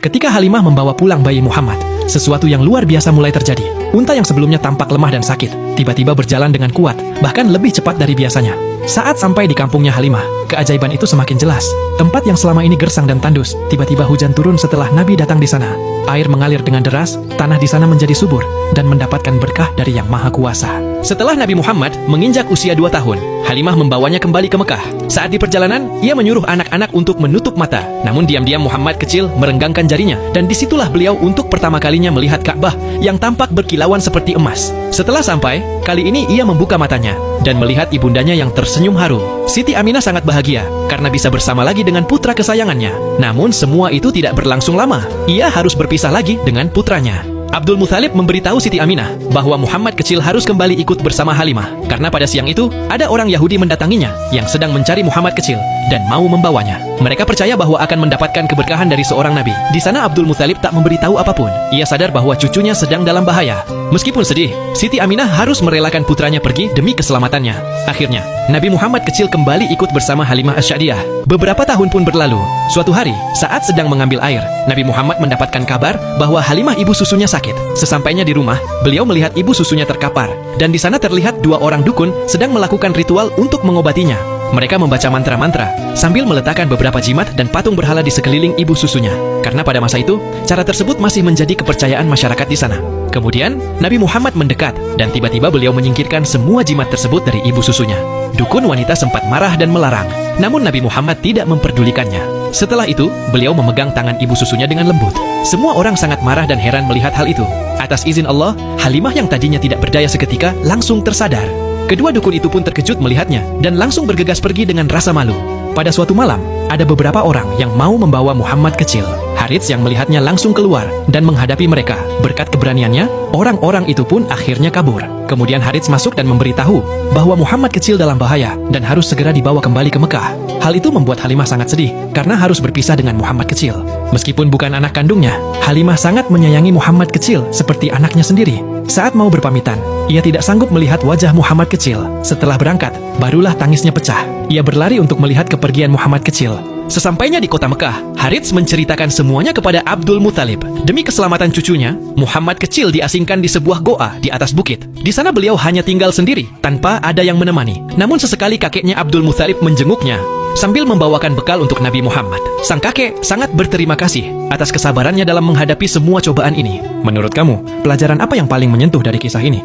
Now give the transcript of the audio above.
Ketika Halimah membawa pulang bayi Muhammad, sesuatu yang luar biasa mulai terjadi. Unta yang sebelumnya tampak lemah dan sakit, tiba-tiba berjalan dengan kuat, bahkan lebih cepat dari biasanya. Saat sampai di kampungnya Halimah, keajaiban itu semakin jelas. Tempat yang selama ini gersang dan tandus, tiba-tiba hujan turun setelah Nabi datang di sana. Air mengalir dengan deras, tanah di sana menjadi subur, dan mendapatkan berkah dari Yang Maha Kuasa. Setelah Nabi Muhammad menginjak usia 2 tahun, Halimah membawanya kembali ke Mekah. Saat di perjalanan, ia menyuruh anak-anak untuk menutup mata. Namun diam-diam Muhammad kecil merenggangkan jarinya, dan disitulah beliau untuk pertama kalinya melihat Ka'bah yang tampak berkilauan seperti emas. Setelah sampai, kali ini ia membuka matanya dan melihat ibundanya yang tersenyum haru. Siti Aminah sangat bahagia karena bisa bersama lagi dengan putra kesayangannya. Namun semua itu tidak berlangsung lama. Ia harus berpisah lagi dengan putranya. Abdul Muthalib memberitahu Siti Aminah bahwa Muhammad kecil harus kembali ikut bersama Halimah karena pada siang itu ada orang Yahudi mendatanginya yang sedang mencari Muhammad kecil dan mau membawanya. Mereka percaya bahwa akan mendapatkan keberkahan dari seorang nabi. Di sana Abdul Muthalib tak memberitahu apapun. Ia sadar bahwa cucunya sedang dalam bahaya. Meskipun sedih, Siti Aminah harus merelakan putranya pergi demi keselamatannya. Akhirnya, Nabi Muhammad kecil kembali ikut bersama Halimah Asy-Sya'diyah. Beberapa tahun pun berlalu. Suatu hari, saat sedang mengambil air, Nabi Muhammad mendapatkan kabar bahwa Halimah ibu susunya sakit. Sesampainya di rumah, beliau melihat ibu susunya terkapar, dan di sana terlihat 2 orang dukun sedang melakukan ritual untuk mengobatinya. Mereka membaca mantra-mantra sambil meletakkan beberapa jimat dan patung berhala di sekeliling ibu susunya. Karena pada masa itu, cara tersebut masih menjadi kepercayaan masyarakat di sana. Kemudian, Nabi Muhammad mendekat dan tiba-tiba beliau menyingkirkan semua jimat tersebut dari ibu susunya. Dukun wanita sempat marah dan melarang, namun Nabi Muhammad tidak memperdulikannya. Setelah itu, beliau memegang tangan ibu susunya dengan lembut. Semua orang sangat marah dan heran melihat hal itu. Atas izin Allah, Halimah yang tadinya tidak berdaya seketika langsung tersadar. Kedua dukun itu pun terkejut melihatnya dan langsung bergegas pergi dengan rasa malu. Pada suatu malam, ada beberapa orang yang mau membawa Muhammad kecil. Harits yang melihatnya langsung keluar dan menghadapi mereka. Berkat keberaniannya, orang-orang itu pun akhirnya kabur. Kemudian Harits masuk dan memberitahu bahwa Muhammad kecil dalam bahaya dan harus segera dibawa kembali ke Mekah. Hal itu membuat Halimah sangat sedih karena harus berpisah dengan Muhammad kecil. Meskipun bukan anak kandungnya, Halimah sangat menyayangi Muhammad kecil seperti anaknya sendiri. Saat mau berpamitan, ia tidak sanggup melihat wajah Muhammad kecil. Setelah berangkat, barulah tangisnya pecah. Ia berlari untuk melihat kepergian Muhammad kecil. Sesampainya di kota Mekah, Harits menceritakan semuanya kepada Abdul Muthalib. Demi keselamatan cucunya, Muhammad kecil diasingkan di sebuah goa di atas bukit. Di sana beliau hanya tinggal sendiri, tanpa ada yang menemani. Namun sesekali kakeknya Abdul Muthalib menjenguknya sambil membawakan bekal untuk Nabi Muhammad. Sang kakek sangat berterima kasih atas kesabarannya dalam menghadapi semua cobaan ini. Menurut kamu, pelajaran apa yang paling menyentuh dari kisah ini?